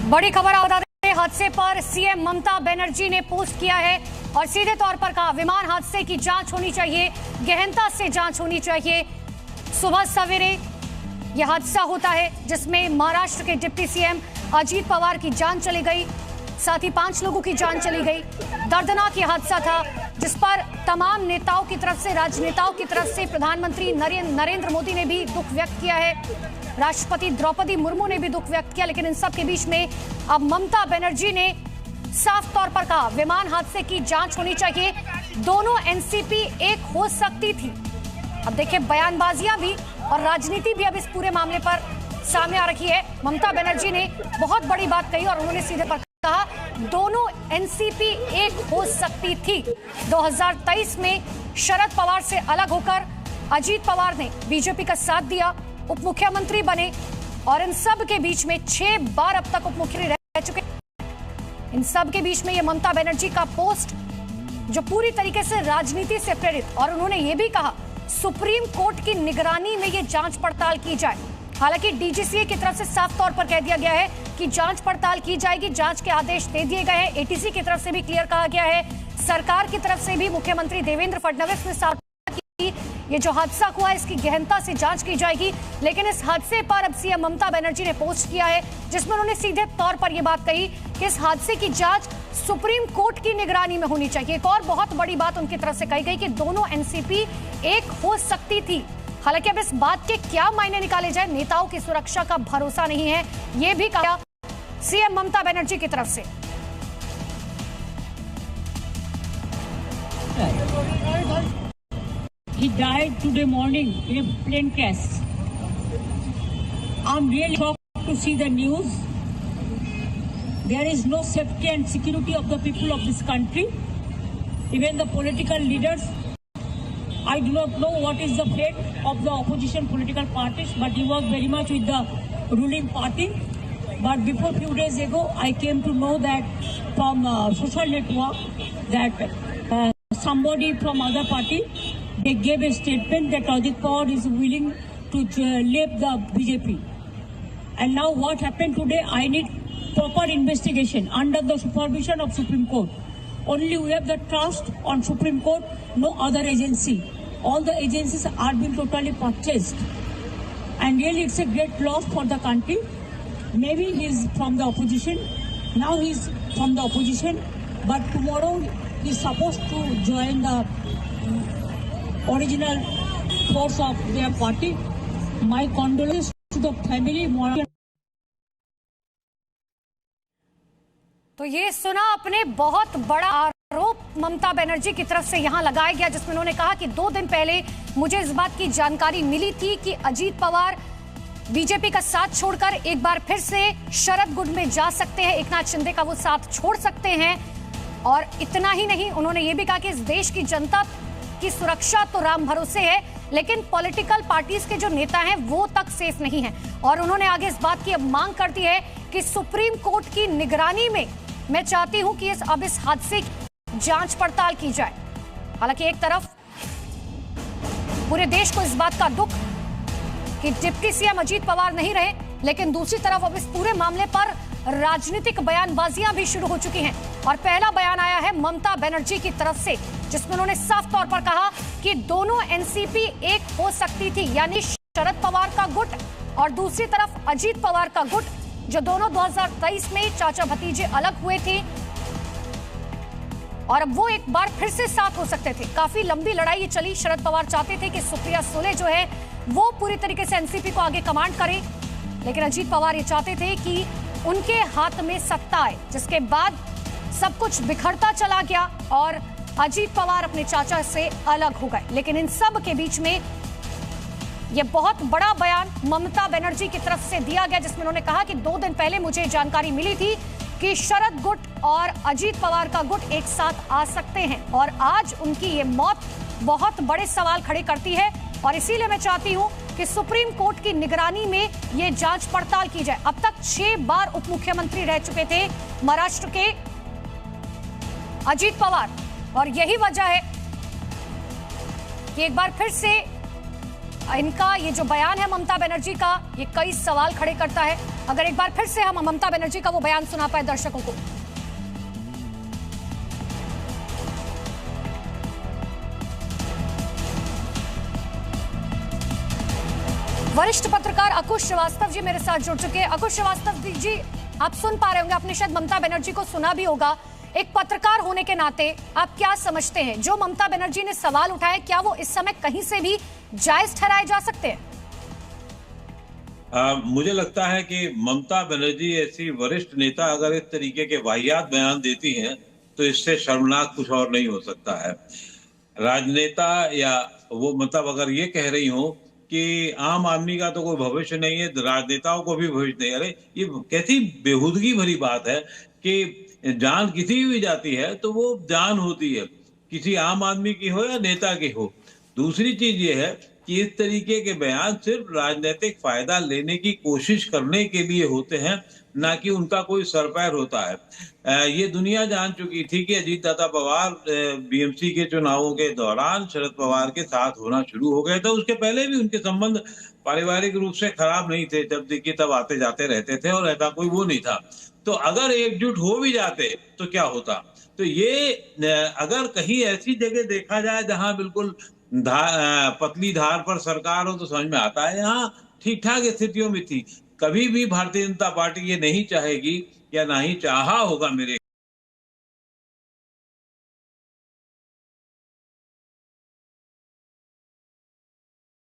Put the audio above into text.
बड़ी खबर बता दें, हादसे पर सीएम ममता बनर्जी ने पोस्ट किया है और सीधे तौर पर कहा विमान हादसे की जांच होनी चाहिए, गहनता से जांच होनी चाहिए। सुबह सवेरे यह हादसा होता है जिसमें महाराष्ट्र के डिप्टी सीएम अजीत पवार की जान चली गई, साथ ही 5 लोगों की जान चली गई। दर्दनाक यह हादसा था जिस पर तमाम नेताओं की तरफ से, राजनेताओं की तरफ से प्रधानमंत्री नरेंद्र मोदी ने भी दुख व्यक्त किया है, राष्ट्रपति द्रौपदी मुर्मू ने भी दुख व्यक्त किया। लेकिन इन सब के बीच में अब ममता बनर्जी ने साफ तौर पर कहा विमान हादसे की जांच होनी चाहिए, दोनों एनसीपी एक हो सकती थी। अब देखिए बयानबाजियां भी और राजनीति भी अब इस पूरे मामले पर सामने आ रही है। ममता बनर्जी ने बहुत बड़ी बात कही और उन्होंने सीधे पर कहा दोनों एनसीपी एक हो सकती थी। 2023 में शरद पवार से अलग होकर अजीत पवार ने बीजेपी का साथ दिया, उप मुख्यमंत्री बने और इन सब के बीच में 6 बार अब तक उप मुख्यमंत्री रह चुके। इन सब के बीच में ये ममता बनर्जी का पोस्ट जो पूरी तरीके से राजनीति से प्रेरित, और उन्होंने ये भी कहा सुप्रीम कोर्ट की निगरानी में ये जांच पड़ताल की जाए। हालांकि डीजीसीए की तरफ से साफ तौर पर कह दिया गया है कि जांच पड़ताल की जाएगी, जांच के आदेश दे दिए गए हैं। एटीसी की तरफ से भी क्लियर कहा गया है, सरकार की तरफ से भी मुख्यमंत्री देवेंद्र फडणवीस ने साफ की ये जो हादसा हुआ है इसकी गहनता से जांच की जाएगी। लेकिन इस हादसे पर अब सीएम ममता बनर्जी ने पोस्ट किया है जिसमें उन्होंने सीधे तौर पर यह बात कही कि इस हादसे की जांच सुप्रीम कोर्ट की निगरानी में होनी चाहिए। एक और बहुत बड़ी बात उनकी तरफ से कही गई कि दोनों एनसीपी एक हो सकती थी। हालांकि अब इस बात के क्या मायने निकाले जाए, नेताओं की सुरक्षा का भरोसा नहीं है, यह भी कहा सीएम ममता बनर्जी की तरफ से। He died today morning in a plane crash. I'm really shocked to see the news. There is no safety and security of the people of this country. Even the political leaders, I do not know what is the fate of the opposition political parties, but he was very much with the ruling party. But before few days ago, I came to know that from social network that somebody from other party, they gave a statement that Ajit Pawar is willing to leave the BJP. And now what happened today, I need proper investigation under the supervision of Supreme Court. Only we have the trust on Supreme Court, no other agency. All the agencies are being totally purchased. And really it's a great loss for the country. Maybe he's from the opposition. Now he's from the opposition. But tomorrow he's supposed to join the original force of their party. My condolences to the family. तो ये सुना आपने, बहुत बड़ा आरोप ममता बनर्जी की तरफ से यहां लगाया गया जिसमें उन्होंने कहा कि 2 दिन पहले मुझे इस बात की जानकारी मिली थी कि अजीत पवार बीजेपी का साथ छोड़कर एक बार फिर से शरद गुट में जा सकते हैं, एकनाथ शिंदे का वो साथ छोड़ सकते हैं। और इतना ही नहीं, उन्होंने ये भी कहा कि इस देश की जनता की सुरक्षा तो राम भरोसे है, लेकिन पॉलिटिकल पार्टीज के जो नेता हैं वो तक सेफ नहीं हैं। और उन्होंने आगे इस बात की अब मांग कर दी है कि सुप्रीम कोर्ट की निगरानी में मैं चाहती हूं कि अब इस हादसे की जांच पड़ताल की जाए। हालांकि एक तरफ पूरे देश को इस बात का दुख कि डिप्टी सीएम अजीत पवार नहीं रहे, लेकिन दूसरी तरफ अब इस पूरे मामले पर राजनीतिक बयानबाजियां भी शुरू हो चुकी हैं। और पहला बयान आया है ममता बनर्जी की तरफ से जिसमें उन्होंने साफ तौर पर कहा कि दोनों एनसीपी एक हो सकती थी, यानी शरद पवार का गुट और दूसरी तरफ अजीत पवार का गुट, जो दोनों 2023 में चाचा भतीजे अलग हुए थे और अब वो एक बार फिर से साथ हो सकते थे। काफी लंबी लड़ाई चली, शरद पवार चाहते थे कि सुप्रिया सुले जो है वो पूरी तरीके से एनसीपी को आगे कमांड करे, लेकिन अजीत पवार ये चाहते थे कि उनके हाथ में सत्ता आए, जिसके बाद सब कुछ बिखरता चला गया और अजीत पवार अपने चाचा से अलग हो गए। लेकिन इन सब के बीच में यह बहुत बड़ा बयान ममता बनर्जी की तरफ से दिया गया जिसमें उन्होंने कहा कि 2 दिन पहले मुझे जानकारी मिली थी कि शरद गुट और अजीत पवार का गुट एक साथ आ सकते हैं और आज उनकी ये मौत बहुत बड़े सवाल खड़े करती है और इसीलिए मैं चाहती हूं कि सुप्रीम कोर्ट की निगरानी में ये जांच पड़ताल की जाए। अब तक 6 बार उप मुख्यमंत्री रह चुके थे महाराष्ट्र के अजीत पवार और यही वजह है कि एक बार फिर से इनका ये जो बयान है ममता बनर्जी का, ये कई सवाल खड़े करता है। अगर एक बार फिर से हम ममता बनर्जी का वो बयान सुना पाए दर्शकों को। वरिष्ठ पत्रकार अकुश श्रीवास्तव जी मेरे साथ जुड़ चुके हैं। अकुश श्रीवास्तव जी, आप सुन पा रहे होंगे, आपने शायद ममता बनर्जी को सुना भी होगा। एक पत्रकार होने के नाते आप क्या समझते हैं, जो ममता बनर्जी ने सवाल उठाए, क्या वो इस समय कहीं से भी जायज ठहराए जा सकते हैं? मुझे लगता है कि ममता बनर्जी ऐसी वरिष्ठ नेता अगर इस तरीके के वाहियात बयान देती हैं तो इससे शर्मनाक कुछ और नहीं हो सकता है। राजनेता या वो मतलब अगर ये कह रही हो कि आम आदमी का तो कोई भविष्य नहीं है, राजनेताओं को भी भविष्य नहीं, अरे ये कैसी बेहूदगी भरी बात है कि जान किसी की भी जाती है तो वो जान होती है, किसी आम आदमी की हो या नेता की हो। दूसरी चीज ये है कि इस तरीके के बयान सिर्फ राजनीतिक फायदा लेने की कोशिश करने के लिए होते हैं, ना कि उनका कोई सरपैर होता है। ये दुनिया जान चुकी थी कि अजीत दादा पवार बीएमसी के चुनावों के दौरान शरद पवार के साथ होना शुरू हो गए थे। उसके पहले भी उनके संबंध पारिवारिक रूप से खराब नहीं थे, जब देखिए तब आते जाते रहते थे और ऐसा कोई वो नहीं था। तो अगर एकजुट हो भी जाते तो क्या होता। तो ये अगर कहीं ऐसी जगह देखा जाए जहां बिल्कुल पतली धार पर सरकार हो तो समझ में आता है, यहाँ ठीक ठाक स्थितियों में थी। कभी भी भारतीय जनता पार्टी ये नहीं चाहेगी या ना ही चाहा होगा मेरे